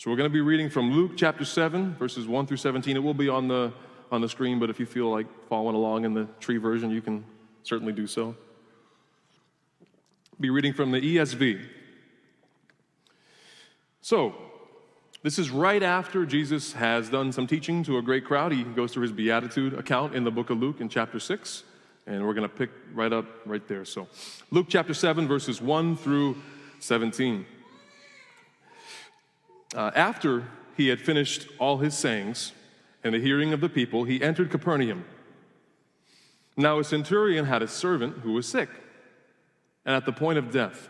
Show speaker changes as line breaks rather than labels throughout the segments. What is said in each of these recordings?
So we're going to be reading from Luke chapter 7, verses 1 through 17. It will be on the screen, but if you feel like following along in the tree version, you can certainly do so. Be reading from the ESV. So, this is right after Jesus has done some teaching to a great crowd. He goes through his beatitude account in the book of Luke in chapter 6, and we're going to pick right up right there. So, Luke chapter 7, verses 1 through 17. After he had finished all his sayings in the hearing of the people, he entered Capernaum. Now a centurion had a servant who was sick and at the point of death,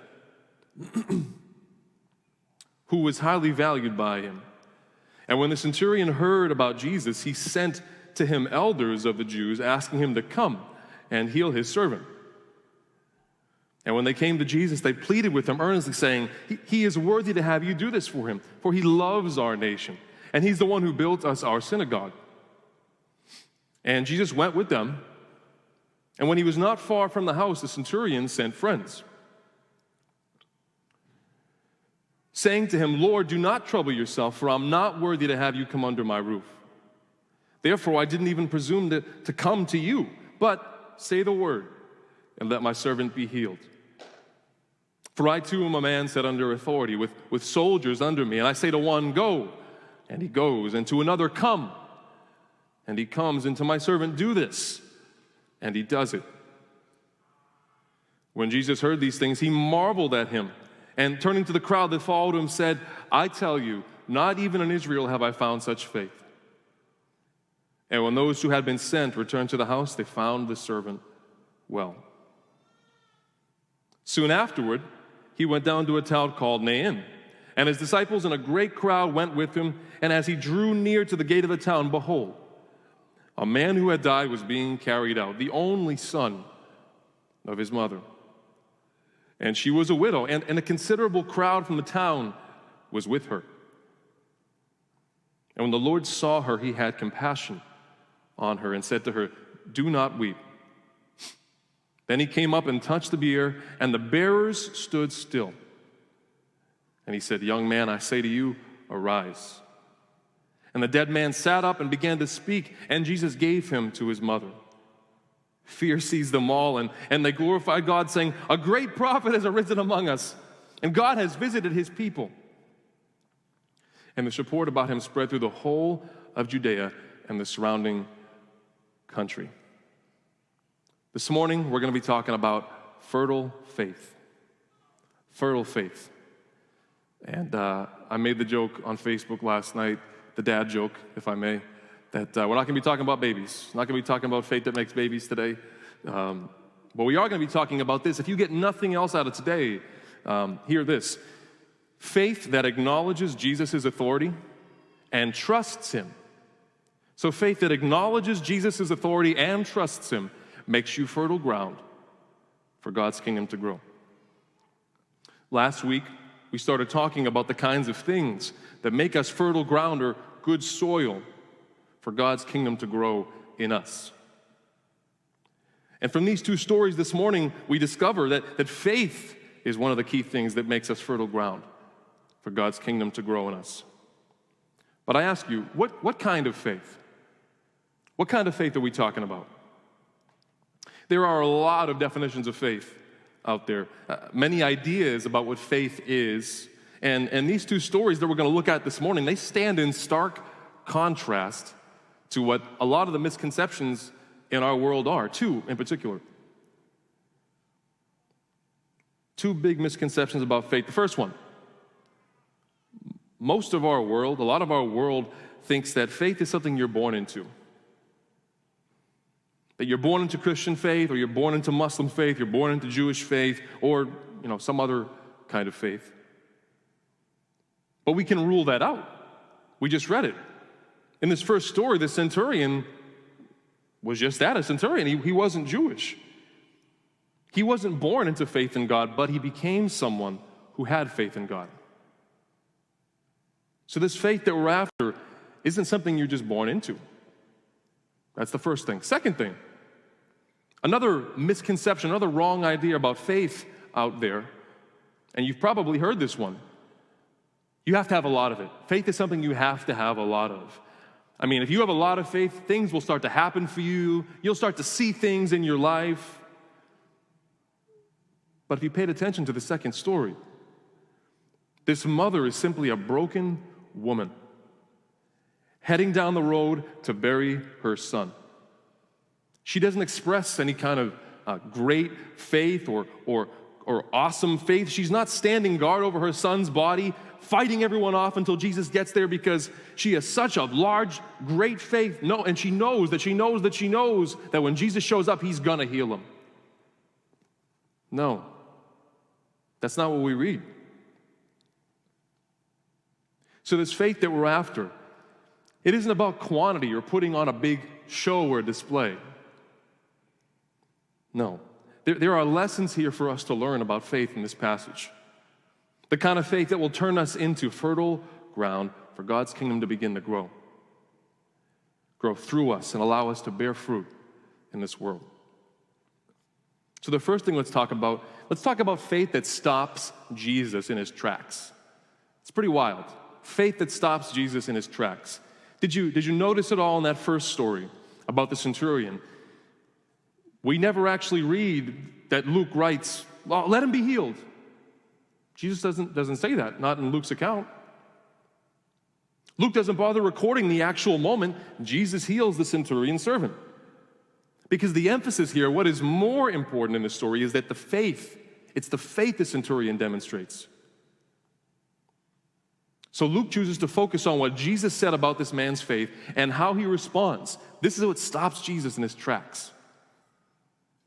who was highly valued by him. And when the centurion heard about Jesus, he sent to him elders of the Jews, asking him to come and heal his servant. And when they came to Jesus, they pleaded with him earnestly, saying, he is worthy to have you do this for him, for he loves our nation, and he's the one who built us our synagogue. And Jesus went with them, and when he was not far from the house, the centurion sent friends, saying to him, Lord, do not trouble yourself, for I'm not worthy to have you come under my roof. Therefore, I didn't even presume to come to you, but say the word, and let my servant be healed. For I too am a man set under authority, with soldiers under me, and I say to one, go, and he goes, and to another, come, and he comes, and to my servant, do this, and he does it. When Jesus heard these things, he marveled at him, and turning to the crowd that followed him, said, I tell you, not even in Israel have I found such faith. And when those who had been sent returned to the house, they found the servant well. Soon afterward, he went down to a town called Nain, and his disciples and a great crowd went with him. And as he drew near to the gate of the town, behold, a man who had died was being carried out, the only son of his mother. And she was a widow, and a considerable crowd from the town was with her. And when the Lord saw her, he had compassion on her and said to her, do not weep. Then he came up and touched the bier, and the bearers stood still. And he said, young man, I say to you, arise. And the dead man sat up and began to speak, and Jesus gave him to his mother. Fear seized them all, and they glorified God, saying, a great prophet has arisen among us, and God has visited his people. And this report about him spread through the whole of Judea and the surrounding country. This morning, we're going to be talking about fertile faith. Fertile faith. And I made the joke on Facebook last night, the dad joke, if I may, that we're not going to be talking about babies. We're not going to be talking about faith that makes babies today. But we are going to be talking about this. If you get nothing else out of today, hear this. Faith that acknowledges Jesus' authority and trusts him. So faith that acknowledges Jesus' authority and trusts him makes you fertile ground for God's kingdom to grow. Last week, we started talking about the kinds of things that make us fertile ground or good soil for God's kingdom to grow in us. And from these two stories this morning, we discover that faith is one of the key things that makes us fertile ground for God's kingdom to grow in us. But I ask you, what kind of faith? What kind of faith are we talking about? There are a lot of definitions of faith out there, many ideas about what faith is, and these two stories that we're going to look at this morning, they stand in stark contrast to what a lot of the misconceptions in our world are, two in particular. Two big misconceptions about faith. The first one, a lot of our world thinks that faith is something you're born into. That you're born into Christian faith, or you're born into Muslim faith, you're born into Jewish faith, or some other kind of faith. But we can rule that out. We just read it. In this first story, the centurion was just that, a centurion. He wasn't Jewish. He wasn't born into faith in God, but he became someone who had faith in God. So this faith that we're after isn't something you're just born into. That's the first thing. Second thing, another misconception, another wrong idea about faith out there, and you've probably heard this one. You have to have a lot of it. Faith is something you have to have a lot of. I mean, if you have a lot of faith, things will start to happen for you. You'll start to see things in your life. But if you paid attention to the second story, this mother is simply a broken woman heading down the road to bury her son. She doesn't express any kind of great faith or awesome faith. She's not standing guard over her son's body, fighting everyone off until Jesus gets there because she has such a large, great faith. No, and she knows that when Jesus shows up, he's gonna heal him. No, that's not what we read. So this faith that we're after, it isn't about quantity or putting on a big show or display. No. There are lessons here for us to learn about faith in this passage. The kind of faith that will turn us into fertile ground for God's kingdom to begin to grow through us and allow us to bear fruit in this world. So the first thing let's talk about faith that stops Jesus in his tracks. It's pretty wild. Faith that stops Jesus in his tracks. Did you notice it all in that first story about the centurion? We never actually read that Luke writes, well, let him be healed. Jesus doesn't say that, not in Luke's account. Luke doesn't bother recording the actual moment Jesus heals the centurion servant. Because the emphasis here, what is more important in this story, is that it's the faith the centurion demonstrates. So Luke chooses to focus on what Jesus said about this man's faith and how he responds. This is what stops Jesus in his tracks.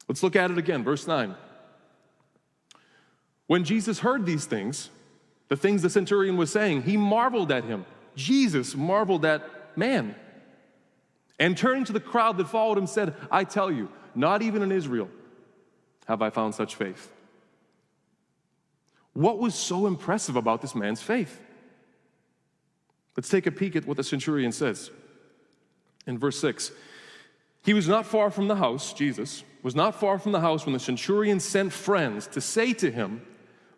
Let's look at it again, verse 9. When Jesus heard these things, the things the centurion was saying, he marveled at him. Jesus marveled at man. And turning to the crowd that followed him, said, I tell you, not even in Israel have I found such faith. What was so impressive about this man's faith? Let's take a peek at what the centurion says. In verse 6, he was not far from the house, Jesus was not far from the house when the centurion sent friends to say to him,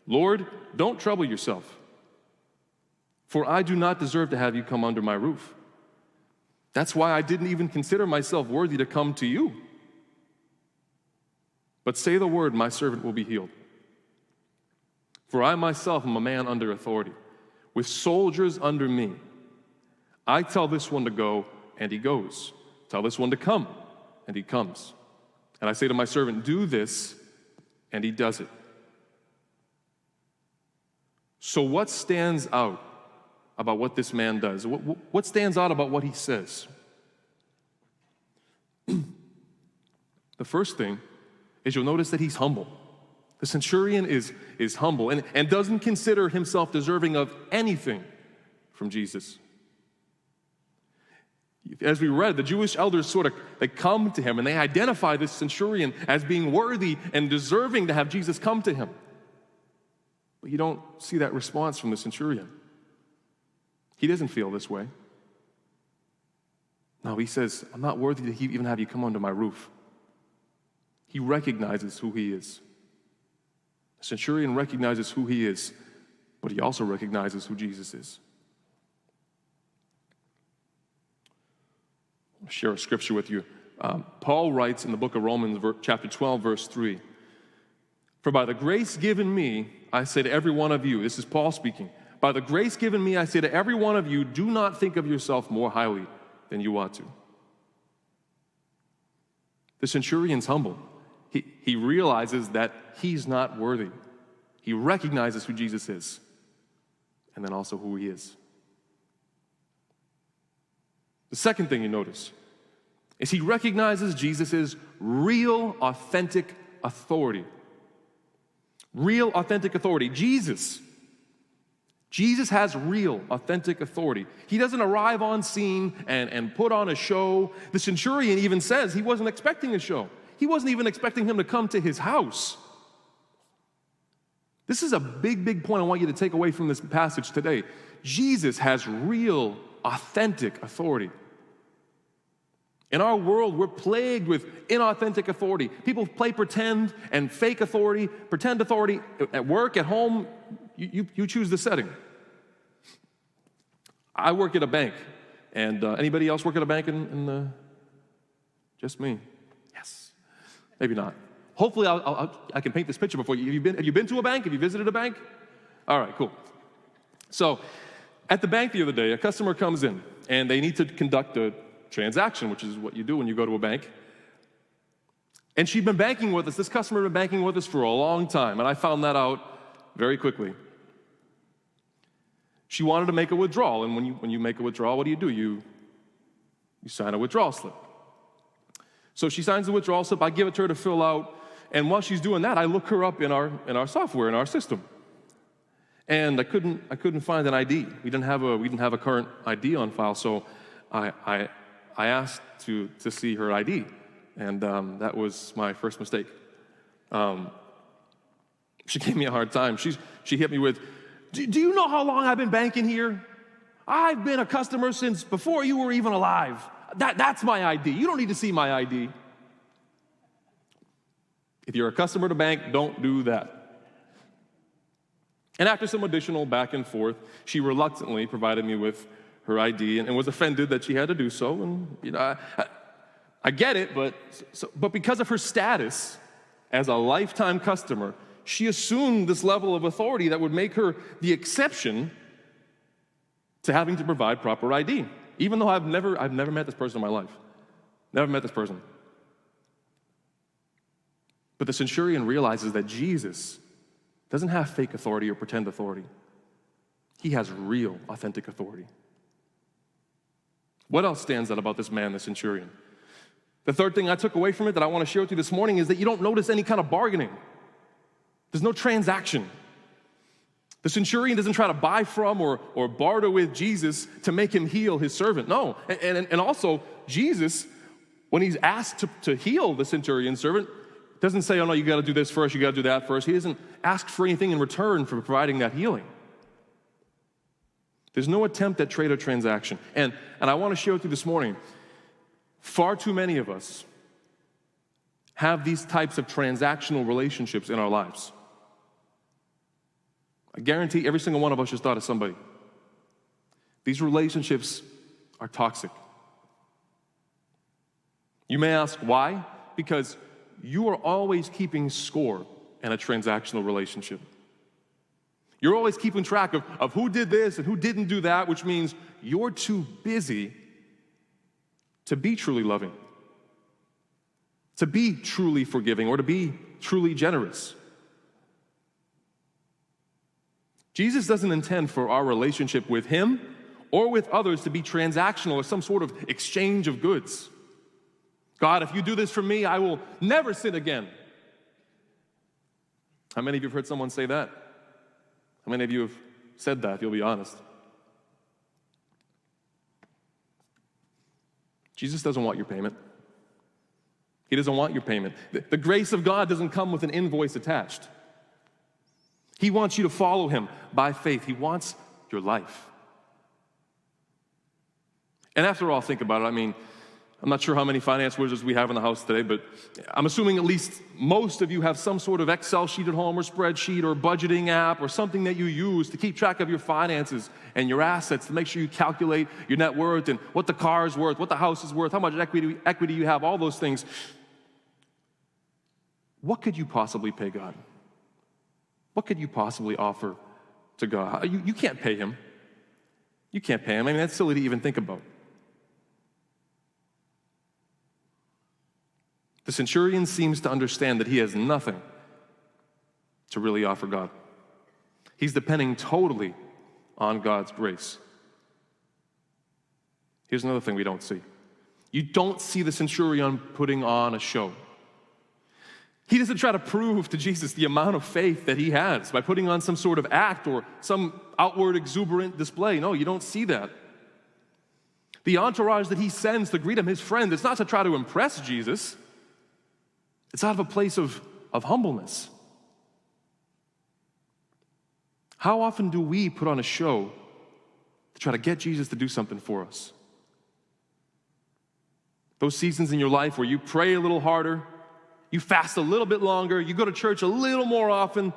Lord, don't trouble yourself, for I do not deserve to have you come under my roof. That's why I didn't even consider myself worthy to come to you. But say the word, my servant will be healed. For I myself am a man under authority, with soldiers under me. I tell this one to go, and he goes. Tell this one to come, and he comes. And I say to my servant, do this, and he does it. So what stands out about what this man does? What stands out about what he says? The first thing is you'll notice that he's humble. The centurion is humble and doesn't consider himself deserving of anything from Jesus. As we read, the Jewish elders they come to him and they identify this centurion as being worthy and deserving to have Jesus come to him. But you don't see that response from the centurion. He doesn't feel this way. No, he says, I'm not worthy to even have you come under my roof. He recognizes who he is. The centurion recognizes who he is, but he also recognizes who Jesus is. I'll share a scripture with you. Paul writes in the book of Romans, chapter 12, verse 3, for by the grace given me, I say to every one of you, this is Paul speaking, by the grace given me, I say to every one of you, do not think of yourself more highly than you ought to. The centurion's humble. He realizes that he's not worthy. He recognizes who Jesus is, and then also who he is. The second thing you notice is he recognizes Jesus' real, authentic authority. Real, authentic authority. Jesus has real, authentic authority. He doesn't arrive on scene and put on a show. The centurion even says he wasn't expecting a show. He wasn't even expecting him to come to his house. This is a big, big point I want you to take away from this passage today. Jesus has real, authentic authority. In our world, we're plagued with inauthentic authority. People play pretend and fake authority, pretend authority at work, at home. You choose the setting. I work at a bank. And anybody else work at a bank just me? Yes. Maybe not. Hopefully I can paint this picture before you. Have you been to a bank? Have you visited a bank? All right, cool. So at the bank the other day, a customer comes in, and they need to conduct a transaction, which is what you do when you go to a bank. And she'd been banking with us. This customer had been banking with us for a long time, and I found that out very quickly. She wanted to make a withdrawal, and when you make a withdrawal, what do? You sign a withdrawal slip. So she signs the withdrawal slip. I give it to her to fill out, and while she's doing that, I look her up in our software, in our system, and I couldn't find an ID. We didn't have a current ID on file, so I asked to see her ID, and that was my first mistake. She gave me a hard time. She hit me with, do you know how long I've been banking here? I've been a customer since before you were even alive. That's my ID. You don't need to see my ID. If you're a customer at a bank, don't do that. And after some additional back and forth, she reluctantly provided me with her ID and was offended that she had to do so. And I get it, but because of her status as a lifetime customer, she assumed this level of authority that would make her the exception to having to provide proper ID. Even though I've never met this person in my life. Never met this person. But the centurion realizes that Jesus doesn't have fake authority or pretend authority. He has real, authentic authority. What else stands out about this man, the centurion? The third thing I took away from it that I want to share with you this morning is that you don't notice any kind of bargaining. There's no transaction. The centurion doesn't try to buy from or barter with Jesus to make him heal his servant. No. And also, Jesus, when he's asked to heal the centurion's servant, doesn't say, oh no, you got to do this first, you got to do that first. He doesn't ask for anything in return for providing that healing. There's no attempt at trade or transaction. And I want to share with you this morning, far too many of us have these types of transactional relationships in our lives. I guarantee every single one of us just thought of somebody. These relationships are toxic. You may ask why? Because you are always keeping score in a transactional relationship. You're always keeping track of who did this and who didn't do that, which means you're too busy to be truly loving, to be truly forgiving, or to be truly generous. Jesus doesn't intend for our relationship with him or with others to be transactional or some sort of exchange of goods. God, if you do this for me, I will never sin again. How many of you have heard someone say that? How many of you have said that, if you'll be honest? Jesus doesn't want your payment. He doesn't want your payment. The grace of God doesn't come with an invoice attached. He wants you to follow him by faith. He wants your life. And after all, think about it. I mean, I'm not sure how many finance wizards we have in the house today, but I'm assuming at least most of you have some sort of Excel sheet at home or spreadsheet or budgeting app or something that you use to keep track of your finances and your assets, to make sure you calculate your net worth and what the car is worth, what the house is worth, how much equity you have, all those things. What could you possibly pay God? What could you possibly offer to God? You can't pay him. You can't pay him. I mean, that's silly to even think about. The centurion seems to understand that he has nothing to really offer God. He's depending totally on God's grace. Here's another thing we don't see. You don't see the centurion putting on a show. He doesn't try to prove to Jesus the amount of faith that he has by putting on some sort of act or some outward exuberant display. No, you don't see that. The entourage that he sends to greet him, his friends, it's not to try to impress Jesus. It's out of a place of humbleness. How often do we put on a show to try to get Jesus to do something for us? Those seasons in your life where you pray a little harder, you fast a little bit longer, you go to church a little more often,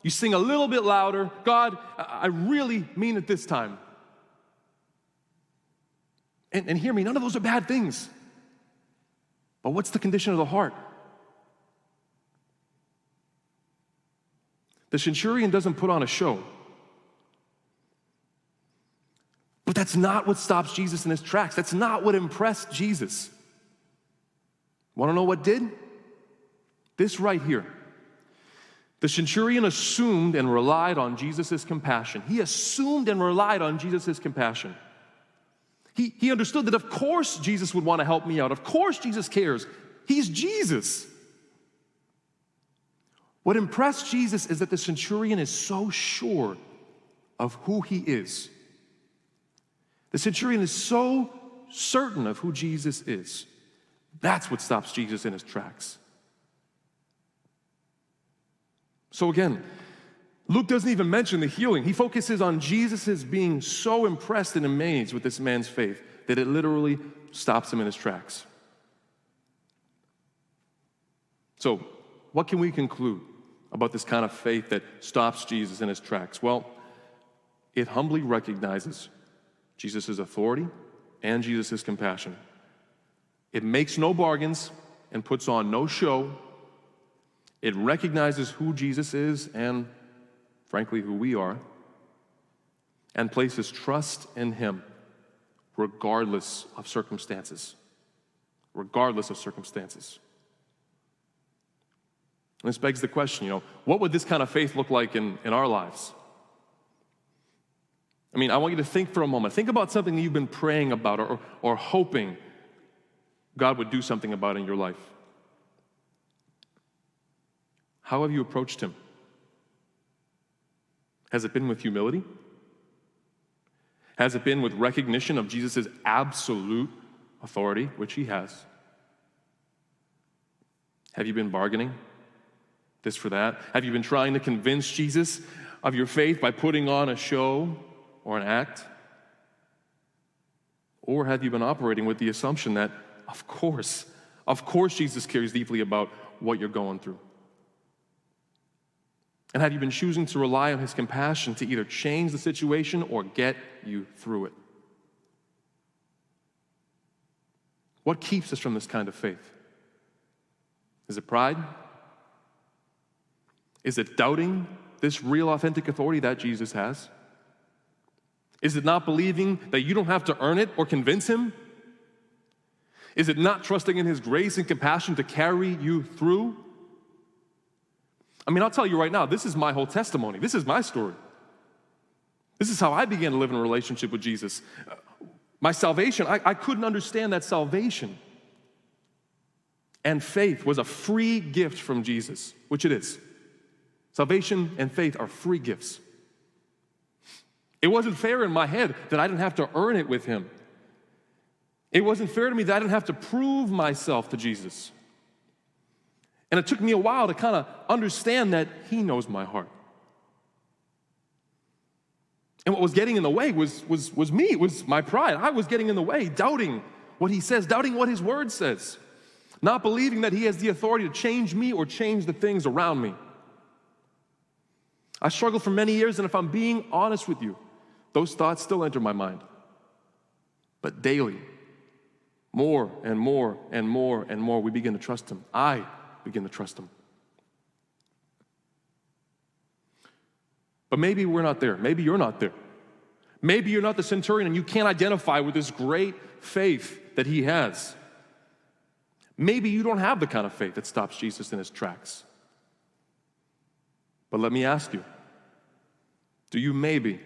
you sing a little bit louder. God, I really mean it this time. And hear me, none of those are bad things. But what's the condition of the heart? The centurion doesn't put on a show. But that's not what stops Jesus in his tracks. That's not what impressed Jesus. Want to know what did? This right here. The centurion assumed and relied on Jesus' compassion. He assumed and relied on Jesus' compassion. He understood that of course Jesus would want to help me out. Of course Jesus cares. He's Jesus. What impressed Jesus is that the centurion is so sure of who he is. The centurion is so certain of who Jesus is. That's what stops Jesus in his tracks. So again, Luke doesn't even mention the healing. He focuses on Jesus' being so impressed and amazed with this man's faith that it literally stops him in his tracks. So, what can we conclude about this kind of faith that stops Jesus in his tracks? Well, it humbly recognizes Jesus' authority and Jesus' compassion. It makes no bargains and puts on no show. It recognizes who Jesus is and, frankly, who we are, and places trust in him regardless of circumstances. Regardless of circumstances. And this begs the question, what would this kind of faith look like in our lives? I mean, I want you to think for a moment. Think about something that you've been praying about or hoping God would do something about in your life. How have you approached him? Has it been with humility? Has it been with recognition of Jesus' absolute authority, which he has? Have you been bargaining this for that? Have you been trying to convince Jesus of your faith by putting on a show or an act? Or have you been operating with the assumption that, of course Jesus cares deeply about what you're going through? And have you been choosing to rely on his compassion to either change the situation or get you through it? What keeps us from this kind of faith? Is it pride? Is it doubting this real, authentic authority that Jesus has? Is it not believing that you don't have to earn it or convince him? Is it not trusting in his grace and compassion to carry you through? I mean, I'll tell you right now, this is my whole testimony. This is my story. This is how I began to live in a relationship with Jesus. My salvation, I couldn't understand that salvation and faith was a free gift from Jesus, which it is. Salvation and faith are free gifts. It wasn't fair in my head that I didn't have to earn it with him. It wasn't fair to me that I didn't have to prove myself to Jesus. And it took me a while to kind of understand that he knows my heart. And what was getting in the way was me. It was my pride. I was getting in the way, doubting what he says, doubting what his word says, not believing that he has the authority to change me or change the things around me. I struggled for many years, and if I'm being honest with you, those thoughts still enter my mind. But daily, more and more and more and more, we begin to trust him. I begin to trust him. But maybe we're not there. Maybe you're not there. Maybe you're not the centurion and you can't identify with this great faith that he has. Maybe you don't have the kind of faith that stops Jesus in his tracks. But let me ask you, do you maybe,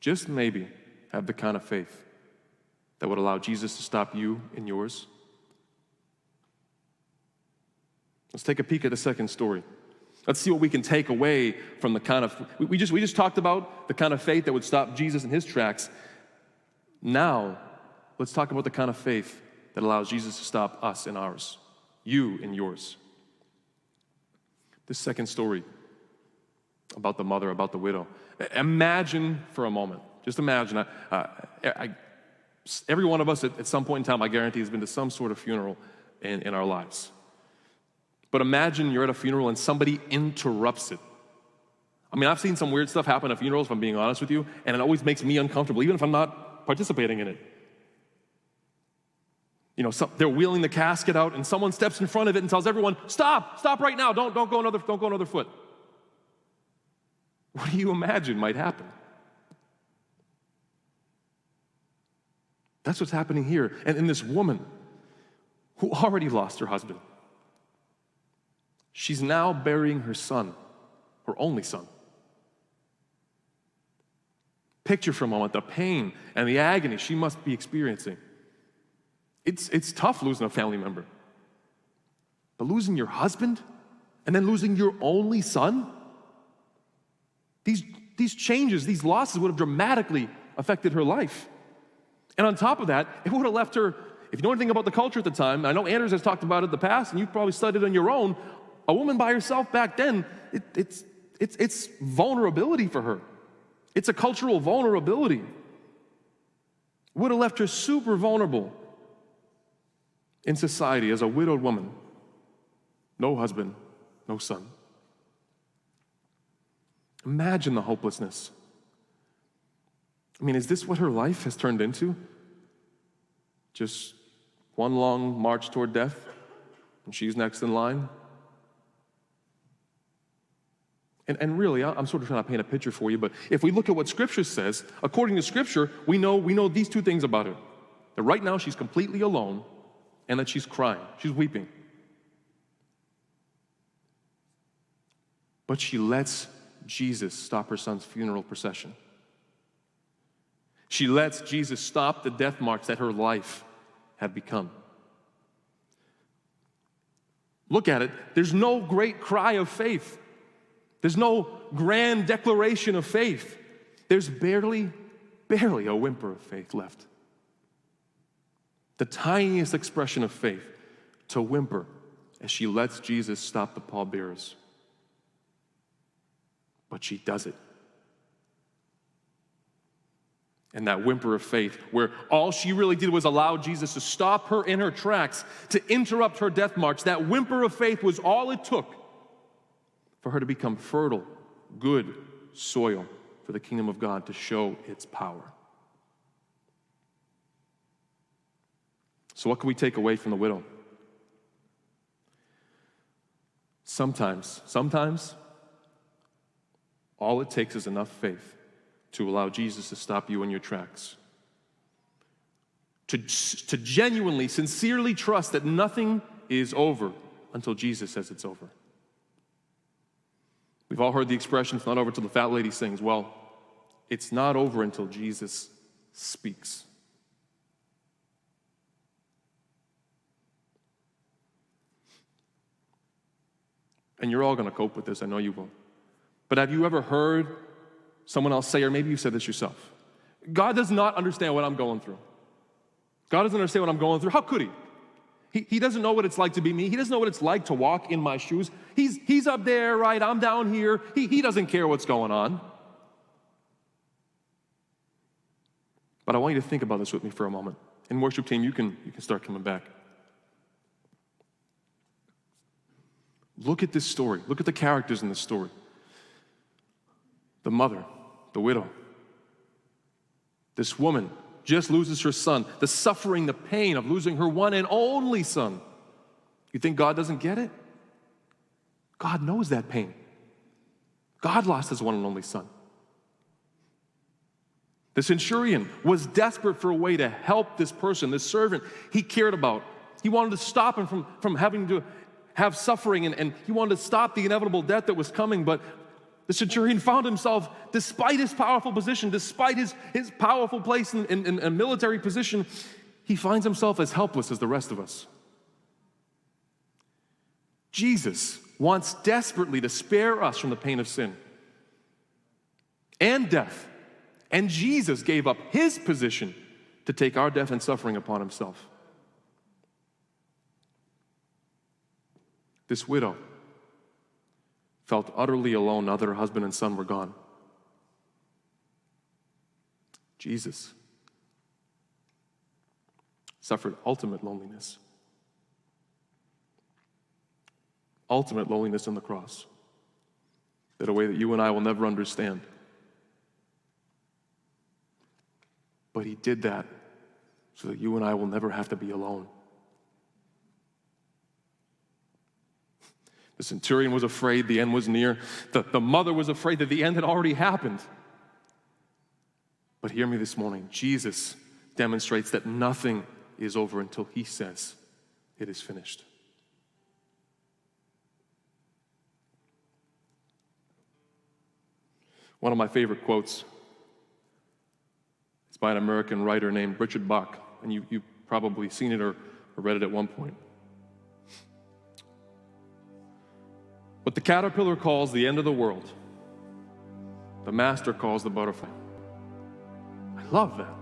just maybe, have the kind of faith that would allow Jesus to stop you in yours? Let's take a peek at the second story. Let's see what we can take away from the kind of, we just talked about the kind of faith that would stop Jesus in his tracks. Now, let's talk about the kind of faith that allows Jesus to stop us in ours, you in yours. This second story about the mother, about the widow. Imagine for a moment, just imagine, every one of us at some point in time, I guarantee, has been to some sort of funeral in our lives. But imagine you're at a funeral and somebody interrupts it. I mean, I've seen some weird stuff happen at funerals, if I'm being honest with you, and it always makes me uncomfortable, even if I'm not participating in it. they're wheeling the casket out, and someone steps in front of it and tells everyone, stop right now, don't go another foot. What do you imagine might happen? That's what's happening here. And in this woman who already lost her husband, she's now burying her son, her only son. Picture for a moment the pain and the agony she must be experiencing. It's tough losing a family member. But losing your husband and then losing your only son? These changes, these losses would have dramatically affected her life. And on top of that, it would have left her, if you know anything about the culture at the time, I know Anders has talked about it in the past, and you've probably studied it on your own, a woman by herself back then, it's vulnerability for her. It's a cultural vulnerability. Would have left her super vulnerable in society as a widowed woman. No husband, no son. Imagine the hopelessness. I mean, is this what her life has turned into? Just one long march toward death, and she's next in line? And really, I'm sort of trying to paint a picture for you, but if we look at what Scripture says, according to Scripture, we know these two things about her. That right now she's completely alone, and that she's crying, she's weeping. But she lets Jesus stop her son's funeral procession. She lets Jesus stop the death march that her life had become. Look at it. There's no great cry of faith. There's no grand declaration of faith. There's barely a whimper of faith left. The tiniest expression of faith to whimper as she lets Jesus stop the pallbearers. But she does it. And that whimper of faith, where all she really did was allow Jesus to stop her in her tracks, to interrupt her death march, that whimper of faith was all it took for her to become fertile, good soil for the kingdom of God to show its power. So what can we take away from the widow? Sometimes, all it takes is enough faith to allow Jesus to stop you in your tracks. To genuinely, sincerely trust that nothing is over until Jesus says it's over. We've all heard the expression, it's not over till the fat lady sings. Well, it's not over until Jesus speaks. And you're all going to cope with this, I know you will. But have you ever heard someone else say, or maybe you said this yourself, God does not understand what I'm going through. God doesn't understand what I'm going through. How could he? He doesn't know what it's like to be me. He doesn't know what it's like to walk in my shoes. He's up there, right? I'm down here. He doesn't care what's going on. But I want you to think about this with me for a moment. And worship team, you can start coming back. Look at this story. Look at the characters in this story. The mother, the widow. This woman just loses her son, the suffering, the pain of losing her one and only son. You think God doesn't get it? God knows that pain. God lost his one and only son. The centurion was desperate for a way to help this person, this servant he cared about. He wanted to stop him from having to have suffering, and he wanted to stop the inevitable death that was coming, but the centurion found himself, despite his powerful position, despite his powerful place in a military position, he finds himself as helpless as the rest of us. Jesus wants desperately to spare us from the pain of sin and death. And Jesus gave up his position to take our death and suffering upon himself. This widow felt utterly alone now that her husband and son were gone. Jesus suffered ultimate loneliness. Ultimate loneliness on the cross. In a way that you and I will never understand. But he did that so that you and I will never have to be alone The centurion was afraid the end was near. The mother was afraid that the end had already happened. But hear me this morning. Jesus demonstrates that nothing is over until he says it is finished. One of my favorite quotes is by an American writer named Richard Bach, and you've probably seen it or read it at one point. What the caterpillar calls the end of the world, the master calls the butterfly. I love that.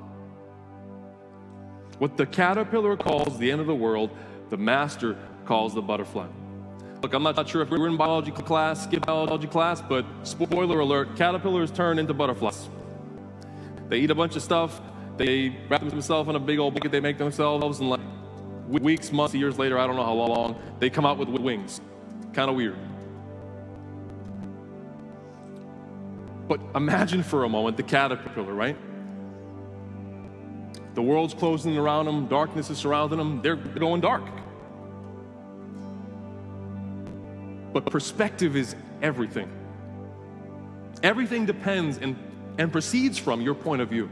What the caterpillar calls the end of the world, the master calls the butterfly. Look, I'm not sure if we were in biology class, skip biology class, but spoiler alert, caterpillars turn into butterflies. They eat a bunch of stuff, they wrap themselves in a big old blanket they make themselves, and like weeks, months, years later, I don't know how long, they come out with wings. Kind of weird. But imagine for a moment the caterpillar, right? The world's closing around them, darkness is surrounding them, they're going dark. But perspective is everything. Everything depends and proceeds from your point of view.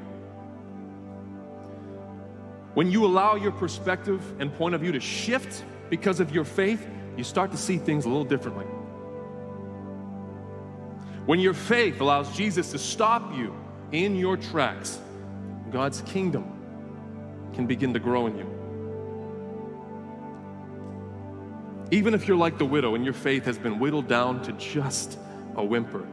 When you allow your perspective and point of view to shift because of your faith, you start to see things a little differently. When your faith allows Jesus to stop you in your tracks, God's kingdom can begin to grow in you. Even if you're like the widow and your faith has been whittled down to just a whimper,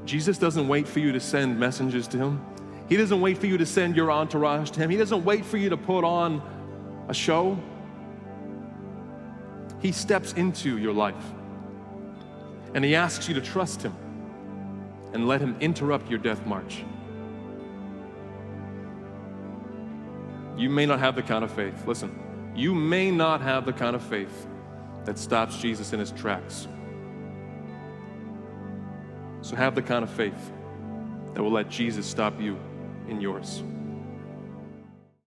Jesus doesn't wait for you to send messengers to him. He doesn't wait for you to send your entourage to him. He doesn't wait for you to put on a show. He steps into your life and he asks you to trust him and let him interrupt your death march. You may not have the kind of faith, listen, you may not have the kind of faith that stops Jesus in his tracks. So have the kind of faith that will let Jesus stop you in yours.